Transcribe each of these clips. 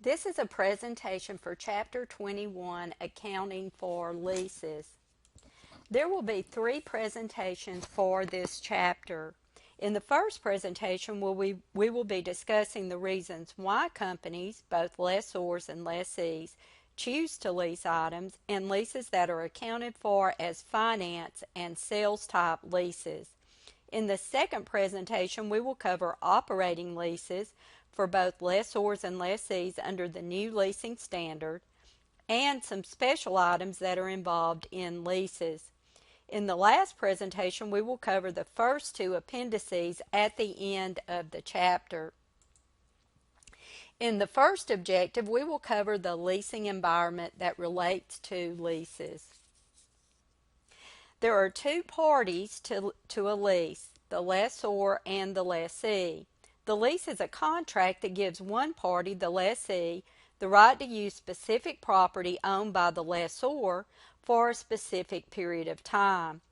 This is a presentation for Chapter 21, Accounting for Leases. There will be 3 presentations for this chapter. In the first presentation, we will be discussing the reasons why companies, both lessors and lessees, choose to lease items and leases that are accounted for as finance and sales type leases. In the second presentation, we will cover operating leases for both lessors and lessees under the new leasing standard and some special items that are involved in leases. In the last presentation, we will cover the first 2 appendices at the end of the chapter. In the first objective, we will cover the leasing environment that relates to leases. There are 2 parties to a lease, the lessor and the lessee. The lease is a contract that gives one party, the lessee, the right to use specific property owned by the lessor for a specific period of time.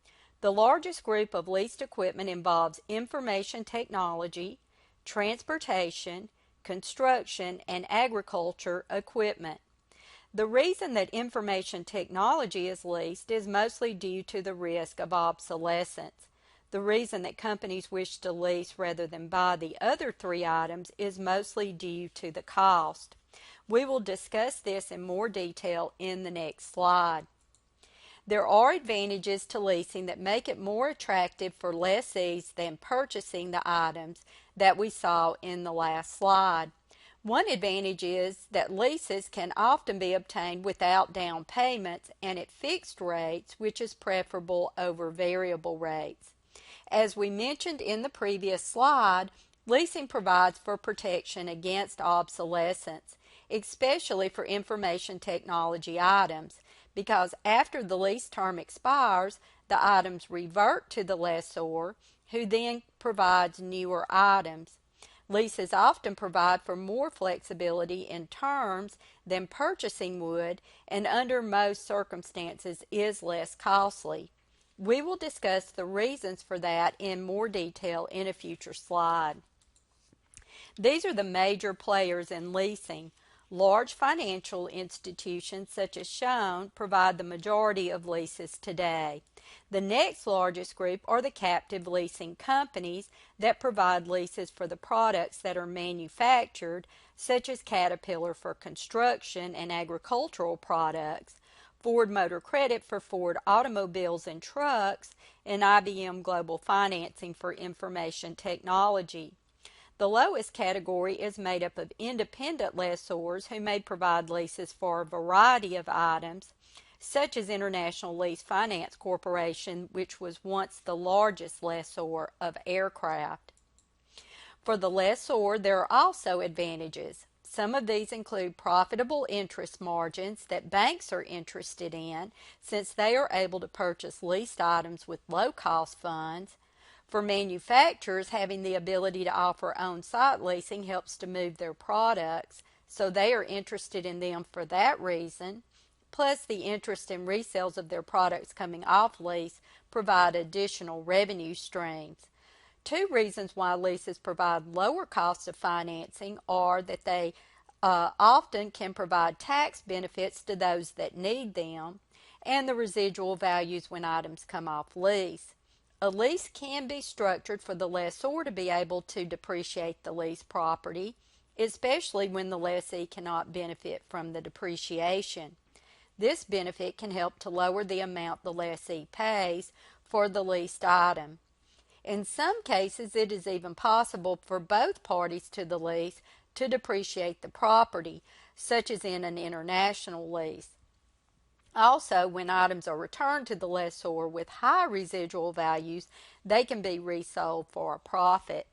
The largest group of leased equipment involves information technology, transportation, construction, and agriculture equipment. The reason that information technology is leased is mostly due to the risk of obsolescence. The reason that companies wish to lease rather than buy the other 3 items is mostly due to the cost. We will discuss this in more detail in the next slide. There are advantages to leasing that make it more attractive for lessees than purchasing the items that we saw in the last slide. One advantage is that leases can often be obtained without down payments and at fixed rates, which is preferable over variable rates. As we mentioned in the previous slide, leasing provides for protection against obsolescence, especially for information technology items, because after the lease term expires, the items revert to the lessor, who then provides newer items. Leases often provide for more flexibility in terms than purchasing would, and under most circumstances is less costly. We will discuss the reasons for that in more detail in a future slide. These are the major players in leasing. Large financial institutions, such as shown, provide the majority of leases today. The next largest group are the captive leasing companies that provide leases for the products that are manufactured, such as Caterpillar for construction and agricultural products, Ford Motor Credit for Ford automobiles and trucks, and IBM Global Financing for information technology. The lowest category is made up of independent lessors who may provide leases for a variety of items, such as International Lease Finance Corporation, which was once the largest lessor of aircraft. For the lessor, there are also advantages. Some of these include profitable interest margins that banks are interested in, since they are able to purchase leased items with low-cost funds. For manufacturers, having the ability to offer on-site leasing helps to move their products, so they are interested in them for that reason. Plus, the interest in resales of their products coming off lease provide additional revenue streams. 2 reasons why leases provide lower costs of financing are that they often can provide tax benefits to those that need them, and the residual values when items come off lease. A lease can be structured for the lessor to be able to depreciate the leased property, especially when the lessee cannot benefit from the depreciation. This benefit can help to lower the amount the lessee pays for the leased item. In some cases, it is even possible for both parties to the lease to depreciate the property, such as in an international lease. Also, when items are returned to the lessor with high residual values, they can be resold for a profit.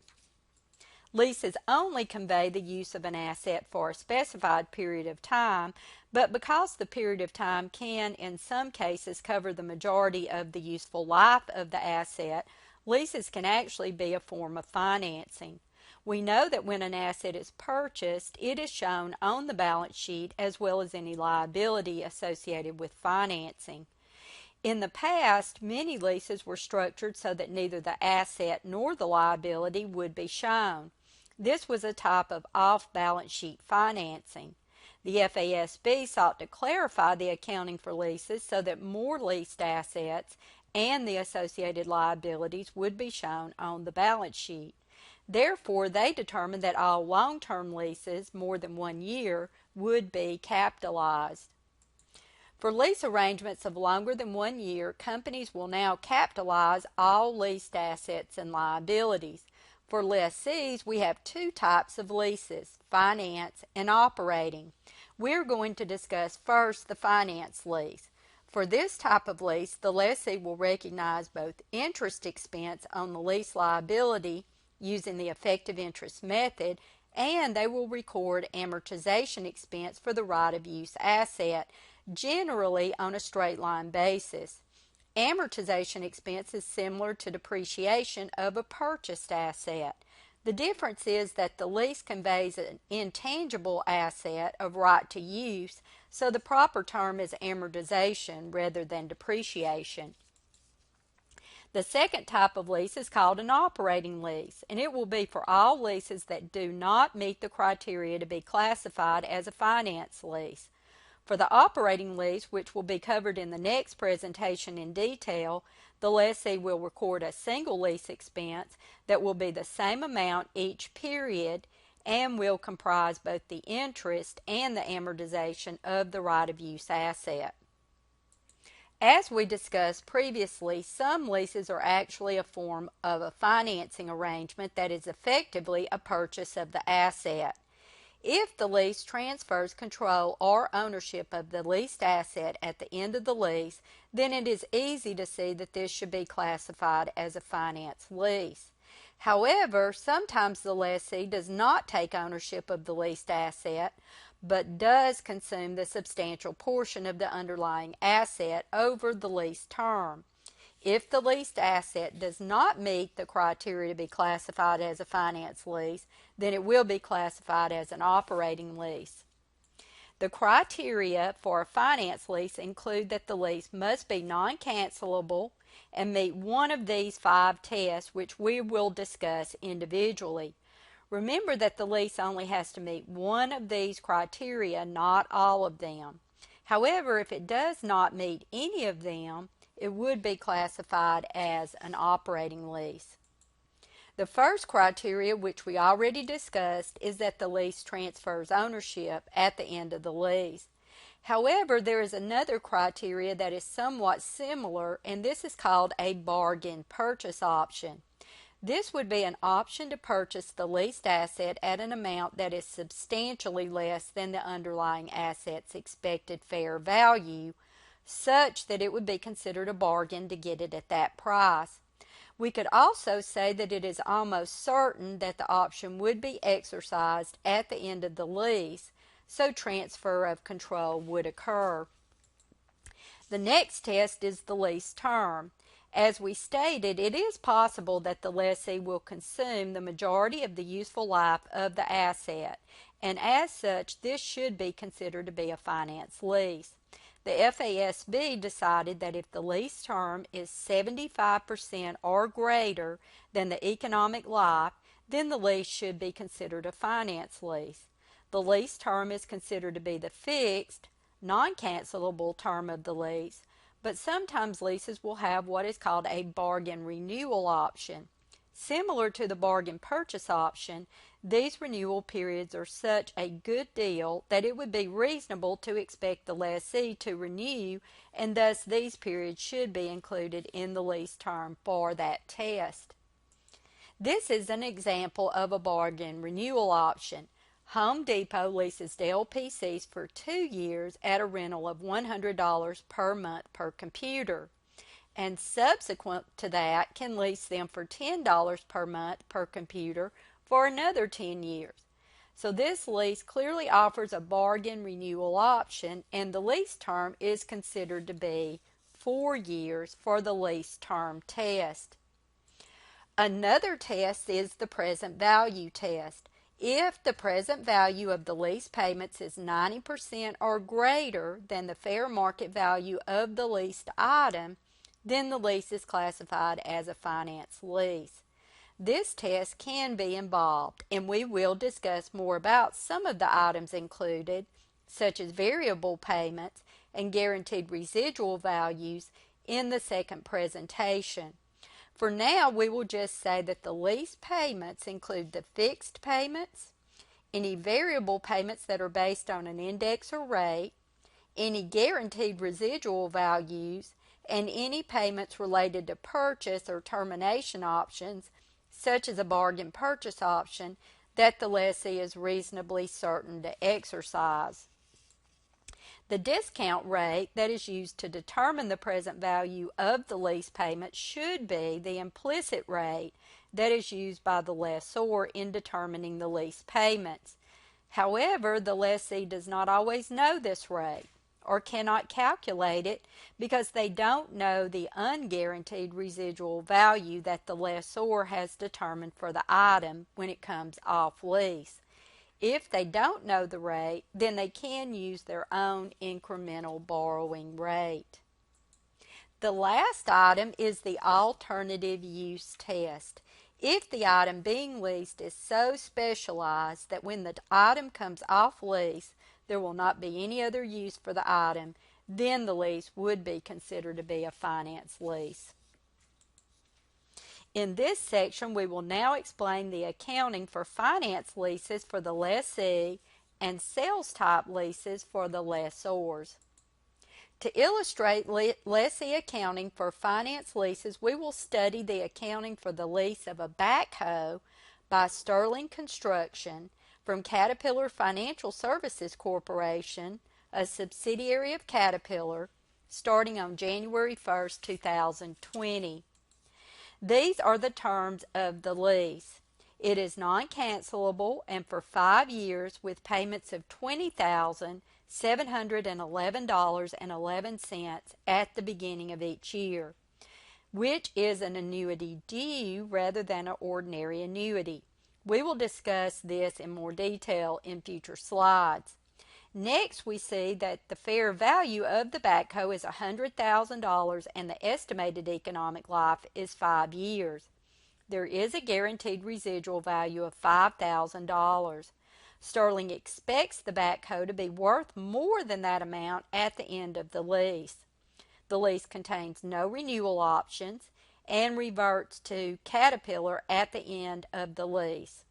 Leases only convey the use of an asset for a specified period of time, but because the period of time can, in some cases, cover the majority of the useful life of the asset, leases can actually be a form of financing. We know that when an asset is purchased, it is shown on the balance sheet as well as any liability associated with financing. In the past, many leases were structured so that neither the asset nor the liability would be shown. This was a type of off-balance sheet financing. The FASB sought to clarify the accounting for leases so that more leased assets and the associated liabilities would be shown on the balance sheet. Therefore, they determined that all long-term leases, more than 1 year, would be capitalized. For lease arrangements of longer than 1 year, companies will now capitalize all leased assets and liabilities. For lessees, we have 2 types of leases, finance and operating. We're going to discuss first the finance lease. For this type of lease, the lessee will recognize both interest expense on the lease liability using the effective interest method, and they will record amortization expense for the right-of-use asset, generally on a straight line basis. Amortization expense is similar to depreciation of a purchased asset. The difference is that the lease conveys an intangible asset of right to use, so the proper term is amortization rather than depreciation. The second type of lease is called an operating lease, and it will be for all leases that do not meet the criteria to be classified as a finance lease. For the operating lease, which will be covered in the next presentation in detail, the lessee will record a single lease expense that will be the same amount each period and will comprise both the interest and the amortization of the right-of-use asset. As we discussed previously, some leases are actually a form of a financing arrangement that is effectively a purchase of the asset. If the lease transfers control or ownership of the leased asset at the end of the lease, then it is easy to see that this should be classified as a finance lease. However, sometimes the lessee does not take ownership of the leased asset, but does consume the substantial portion of the underlying asset over the lease term. If the leased asset does not meet the criteria to be classified as a finance lease, then it will be classified as an operating lease. The criteria for a finance lease include that the lease must be non-cancelable and meet one of these 5 tests, which we will discuss individually. Remember that the lease only has to meet one of these criteria, not all of them. However, if it does not meet any of them, it would be classified as an operating lease. The first criteria, which we already discussed, is that the lease transfers ownership at the end of the lease. However, there is another criteria that is somewhat similar, and this is called a bargain purchase option. This would be an option to purchase the leased asset at an amount that is substantially less than the underlying asset's expected fair value, such that it would be considered a bargain to get it at that price. We could also say that it is almost certain that the option would be exercised at the end of the lease, so transfer of control would occur. The next test is the lease term. As we stated, it is possible that the lessee will consume the majority of the useful life of the asset, and as such, this should be considered to be a finance lease. The FASB decided that if the lease term is 75% or greater than the economic life, then the lease should be considered a finance lease. The lease term is considered to be the fixed, non-cancelable term of the lease, but sometimes leases will have what is called a bargain renewal option. Similar to the bargain purchase option, these renewal periods are such a good deal that it would be reasonable to expect the lessee to renew, and thus these periods should be included in the lease term for that test. This is an example of a bargain renewal option. Home Depot leases Dell PCs for 2 years at a rental of $100 per month per computer, and subsequent to that can lease them for $10 per month per computer for another 10 years. So this lease clearly offers a bargain renewal option, and the lease term is considered to be 4 years for the lease term test. Another test is the present value test. If the present value of the lease payments is 90% or greater than the fair market value of the leased item, then the lease is classified as a finance lease. This test can be involved, and we will discuss more about some of the items included such as variable payments and guaranteed residual values, in the second presentation. For now, we will just say that the lease payments include the fixed payments, any variable payments that are based on an index or rate, any guaranteed residual values, and any payments related to purchase or termination options, such as a bargain purchase option, that the lessee is reasonably certain to exercise. The discount rate that is used to determine the present value of the lease payment should be the implicit rate that is used by the lessor in determining the lease payments. However, the lessee does not always know this rate or cannot calculate it because they don't know the unguaranteed residual value that the lessor has determined for the item when it comes off lease. If they don't know the rate, then they can use their own incremental borrowing rate. The last item is the alternative use test. If the item being leased is so specialized that when the item comes off lease, there will not be any other use for the item, then the lease would be considered to be a finance lease. In this section, we will now explain the accounting for finance leases for the lessee and sales type leases for the lessors. To illustrate lessee accounting for finance leases, we will study the accounting for the lease of a backhoe by Sterling Construction from Caterpillar Financial Services Corporation, a subsidiary of Caterpillar, starting on January 1st, 2020. These are the terms of the lease. It is non-cancelable and for 5 years with payments of $20,711.11 at the beginning of each year, which is an annuity due rather than an ordinary annuity. We will discuss this in more detail in future slides. Next, we see that the fair value of the backhoe is $100,000 and the estimated economic life is 5 years. There is a guaranteed residual value of $5,000. Sterling expects the backhoe to be worth more than that amount at the end of the lease. The lease contains no renewal options and reverts to Caterpillar at the end of the lease.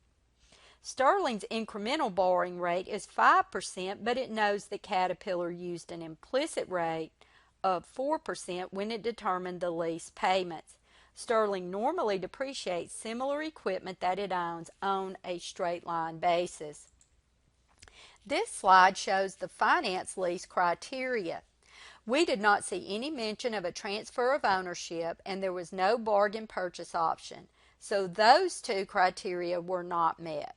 Sterling's incremental borrowing rate is 5%, but it knows that Caterpillar used an implicit rate of 4% when it determined the lease payments. Sterling normally depreciates similar equipment that it owns on a straight line basis. This slide shows the finance lease criteria. We did not see any mention of a transfer of ownership, and there was no bargain purchase option, so those two criteria were not met.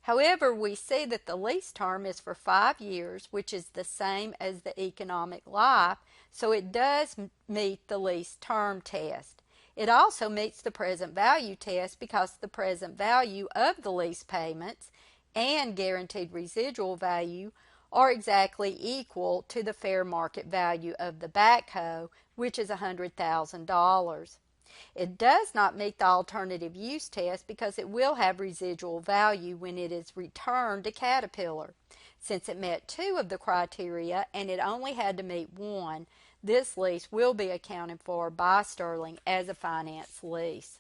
However, we see that the lease term is for 5 years, which is the same as the economic life, so it does meet the lease term test. It also meets the present value test because the present value of the lease payments and guaranteed residual value are exactly equal to the fair market value of the backhoe, which is $100,000. It does not meet the alternative use test because it will have residual value when it is returned to Caterpillar. Since it met 2 of the criteria and it only had to meet 1, this lease will be accounted for by Sterling as a finance lease.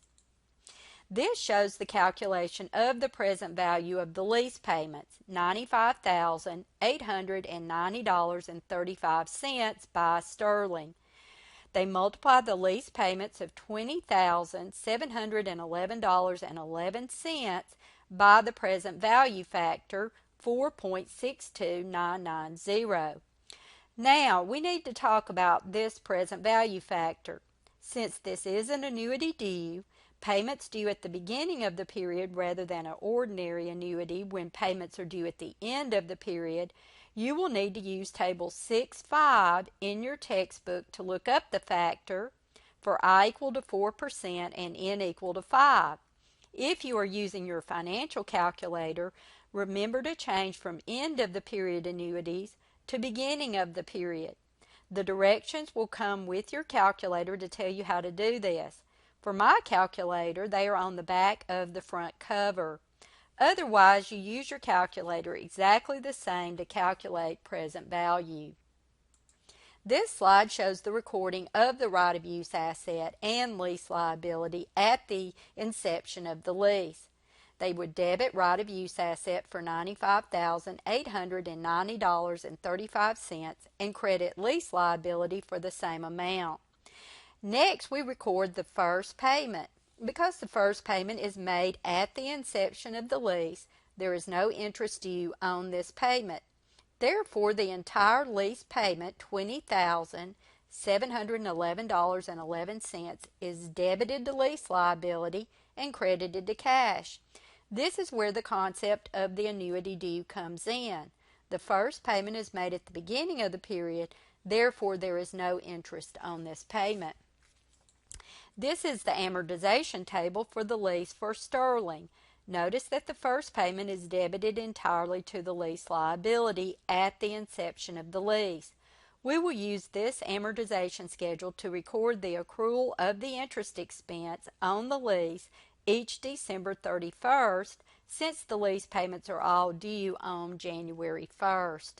This shows the calculation of the present value of the lease payments, $95,890.35 by Sterling. They multiply the lease payments of $20,711.11 by the present value factor, 4.62990. Now, we need to talk about this present value factor. Since this is an annuity due, payments due at the beginning of the period rather than an ordinary annuity when payments are due at the end of the period, you will need to use Table 6.5 in your textbook to look up the factor for I equal to 4% and N equal to 5. If you are using your financial calculator, remember to change from end of the period annuities to beginning of the period. The directions will come with your calculator to tell you how to do this. For my calculator, they are on the back of the front cover. Otherwise, you use your calculator exactly the same to calculate present value. This slide shows the recording of the right-of-use asset and lease liability at the inception of the lease. They would debit right-of-use asset for $95,890.35 and credit lease liability for the same amount. Next, we record the first payment. Because the first payment is made at the inception of the lease, there is no interest due on this payment. Therefore, the entire lease payment, $20,711.11, is debited to lease liability and credited to cash. This is where the concept of the annuity due comes in. The first payment is made at the beginning of the period, therefore there is no interest on this payment. This is the amortization table for the lease for Sterling. Notice that the first payment is debited entirely to the lease liability at the inception of the lease. We will use this amortization schedule to record the accrual of the interest expense on the lease each December 31st, since the lease payments are all due on January 1st.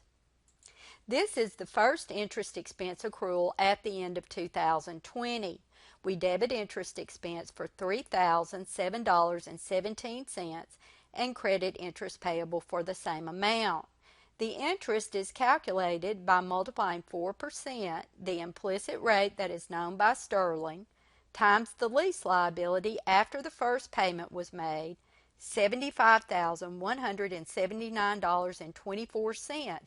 This is the first interest expense accrual at the end of 2020. We debit interest expense for $3,007.17 and credit interest payable for the same amount. The interest is calculated by multiplying 4%, the implicit rate that is known by Sterling, times the lease liability after the first payment was made, $75,179.24.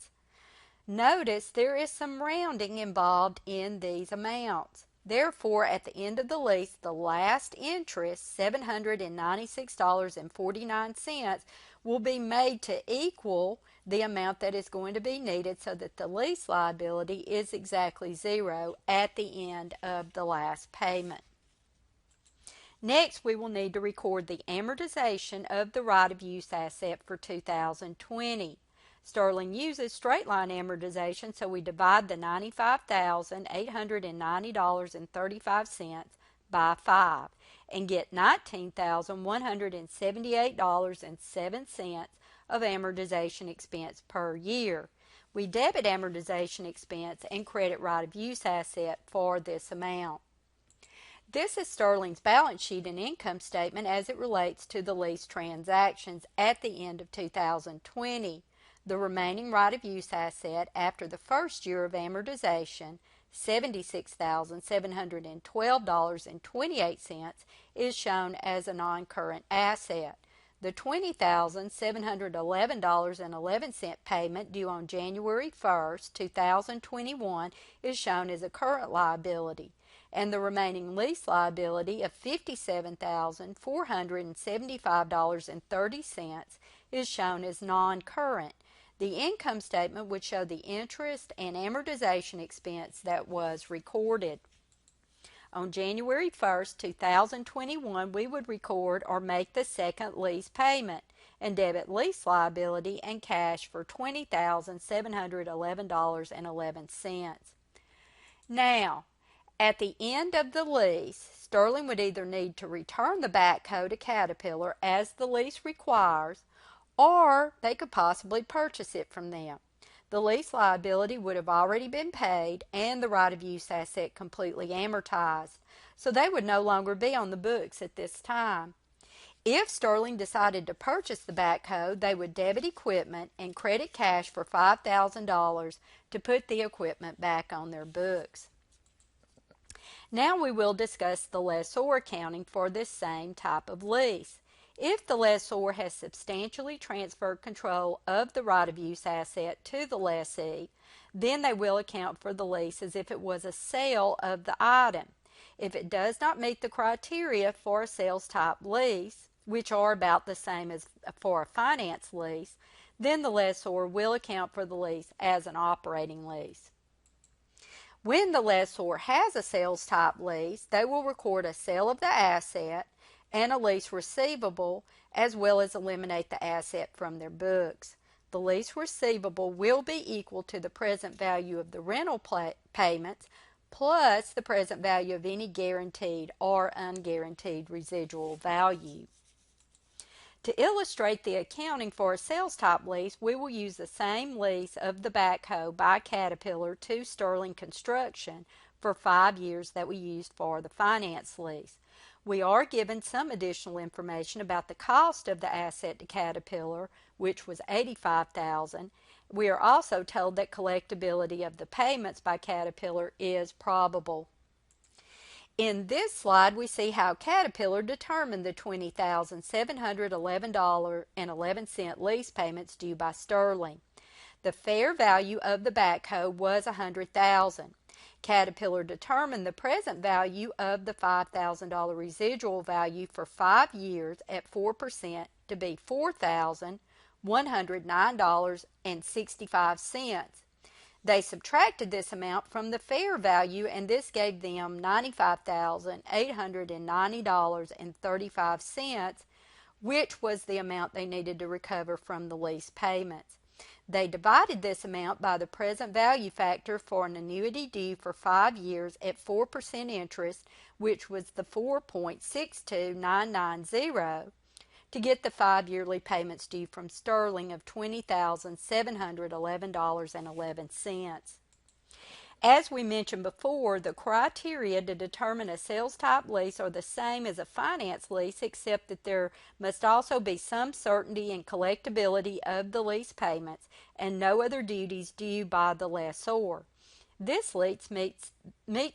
Notice there is some rounding involved in these amounts. Therefore, at the end of the lease, the last interest, $796.49, will be made to equal the amount that is going to be needed so that the lease liability is exactly zero at the end of the last payment. Next, we will need to record the amortization of the right-of-use asset for 2020. Sterling uses straight-line amortization, so we divide the $95,890.35 by 5 and get $19,178.07 of amortization expense per year. We debit amortization expense and credit right-of-use asset for this amount. This is Sterling's balance sheet and income statement as it relates to the lease transactions at the end of 2020. The remaining right-of-use asset after the first year of amortization, $76,712.28, is shown as a non-current asset. The $20,711.11 payment due on January 1st, 2021 is shown as a current liability, and the remaining lease liability of $57,475.30 is shown as non-current. The income statement would show the interest and amortization expense that was recorded. On January 1st, 2021, we would record or make the second lease payment and debit lease liability and cash for $20,711.11. Now, at the end of the lease, Sterling would either need to return the backhoe to Caterpillar as the lease requires, or they could possibly purchase it from them. The lease liability would have already been paid and the right-of-use asset completely amortized, so they would no longer be on the books at this time. If Sterling decided to purchase the backhoe, they would debit equipment and credit cash for $5,000 to put the equipment back on their books. Now we will discuss the lessor accounting for this same type of lease. If the lessor has substantially transferred control of the right-of-use asset to the lessee, then they will account for the lease as if it was a sale of the item. If it does not meet the criteria for a sales-type lease, which are about the same as for a finance lease, then the lessor will account for the lease as an operating lease. When the lessor has a sales-type lease, they will record a sale of the asset and a lease receivable, as well as eliminate the asset from their books. The lease receivable will be equal to the present value of the rental payments plus the present value of any guaranteed or unguaranteed residual value. To illustrate the accounting for a sales-type lease, we will use the same lease of the backhoe by Caterpillar to Sterling Construction for 5 years that we used for the finance lease. We are given some additional information about the cost of the asset to Caterpillar, which was $85,000. We are also told that collectability of the payments by Caterpillar is probable. In this slide, we see how Caterpillar determined the $20,711.11 lease payments due by Sterling. The fair value of the backhoe was $100,000. Caterpillar determined the present value of the $5,000 residual value for 5 years at 4% to be $4,109.65. They subtracted this amount from the fair value, and this gave them $95,890.35, which was the amount they needed to recover from the lease payments. They divided this amount by the present value factor for an annuity due for 5 years at 4% interest, which was the 4.62990, to get the 5 yearly payments due from Sterling of $20,711.11. As we mentioned before, the criteria to determine a sales-type lease are the same as a finance lease, except that there must also be some certainty in collectability of the lease payments and no other duties due by the lessor. This lease meets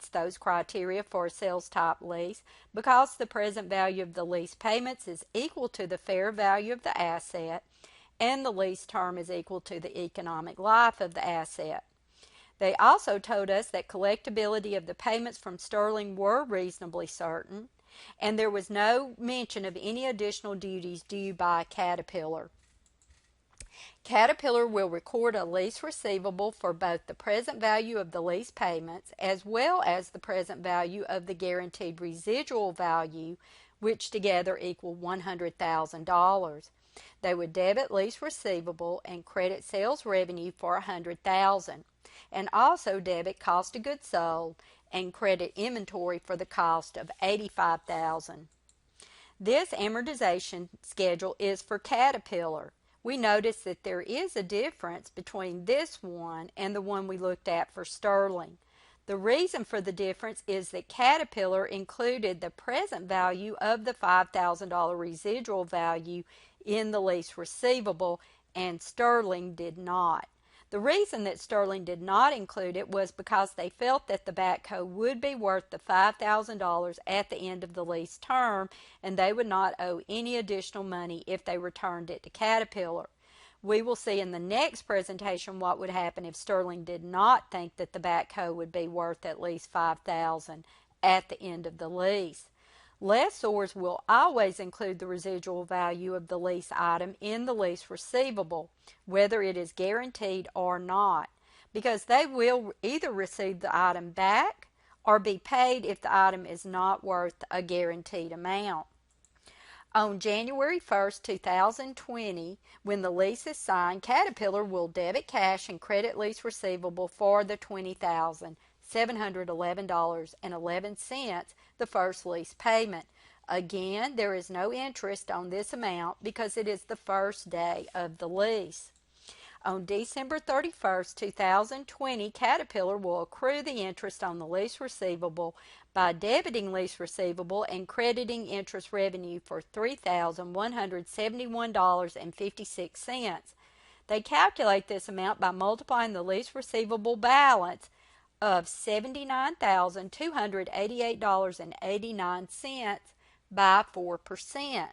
those criteria for a sales-type lease because the present value of the lease payments is equal to the fair value of the asset, and the lease term is equal to the economic life of the asset. They also told us that collectability of the payments from Sterling were reasonably certain, and there was no mention of any additional duties due by Caterpillar. Caterpillar will record a lease receivable for both the present value of the lease payments as well as the present value of the guaranteed residual value, which together equal $100,000. They would debit lease receivable and credit sales revenue for $100,000, and also debit cost of goods sold and credit inventory for the cost of $85,000. This amortization schedule is for Caterpillar. We notice that there is a difference between this one and the one we looked at for Sterling. The reason for the difference is that Caterpillar included the present value of the $5,000 residual value in the lease receivable, and Sterling did not. The reason that Sterling did not include it was because they felt that the backhoe would be worth the $5,000 at the end of the lease term, and they would not owe any additional money if they returned it to Caterpillar. We will see in the next presentation what would happen if Sterling did not think that the backhoe would be worth at least $5,000 at the end of the lease. Lessors will always include the residual value of the lease item in the lease receivable, whether it is guaranteed or not, because they will either receive the item back or be paid if the item is not worth a guaranteed amount. On January 1st, 2020, when the lease is signed, Caterpillar will debit cash and credit lease receivable for the $20,711.11, the first lease payment. Again, there is no interest on this amount because it is the first day of the lease. On December 31st, 2020, Caterpillar will accrue the interest on the lease receivable by debiting lease receivable and crediting interest revenue for $3,171.56. They calculate this amount by multiplying the lease receivable balance of $79,288.89 by 4%.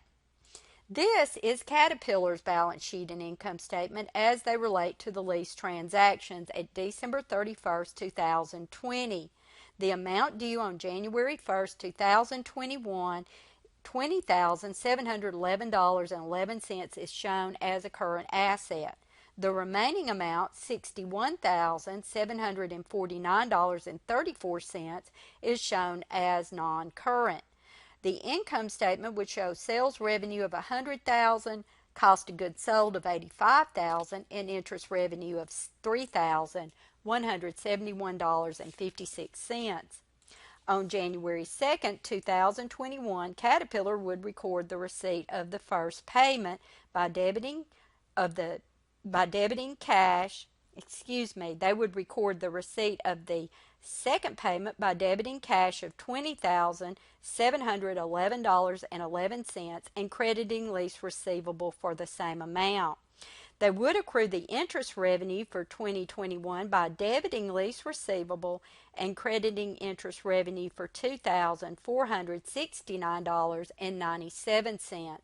This is Caterpillar's balance sheet and income statement as they relate to the lease transactions at December 31st, 2020. The amount due on January 1st, 2021, $20,711.11 is shown as a current asset. The remaining amount, $61,749.34, is shown as non-current. The income statement would show sales revenue of $100,000, cost of goods sold of $85,000, and interest revenue of $3,171.56. On January 2nd, 2021, Caterpillar would record the receipt of the first payment by debiting cash. They would record the receipt of the second payment by debiting cash of $20,711.11 and crediting lease receivable for the same amount. They would accrue the interest revenue for 2021 by debiting lease receivable and crediting interest revenue for $2,469.97.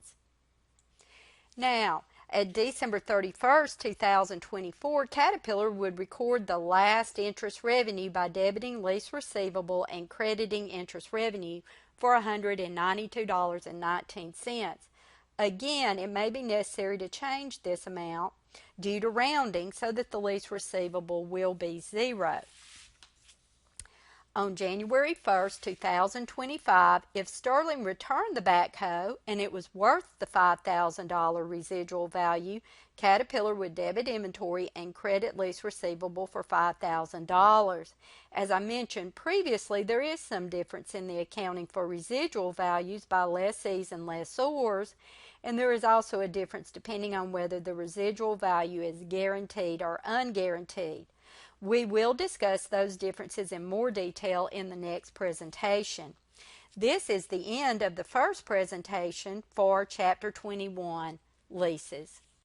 Now, at December 31st, 2024, Caterpillar would record the last interest revenue by debiting lease receivable and crediting interest revenue for $192.19. Again, it may be necessary to change this amount due to rounding so that the lease receivable will be zero. On January 1st, 2025, if Sterling returned the backhoe and it was worth the $5,000 residual value, Caterpillar would debit inventory and credit lease receivable for $5,000. As I mentioned previously, there is some difference in the accounting for residual values by lessees and lessors, and there is also a difference depending on whether the residual value is guaranteed or unguaranteed. We will discuss those differences in more detail in the next presentation. This is the end of the first presentation for Chapter 21, Leases.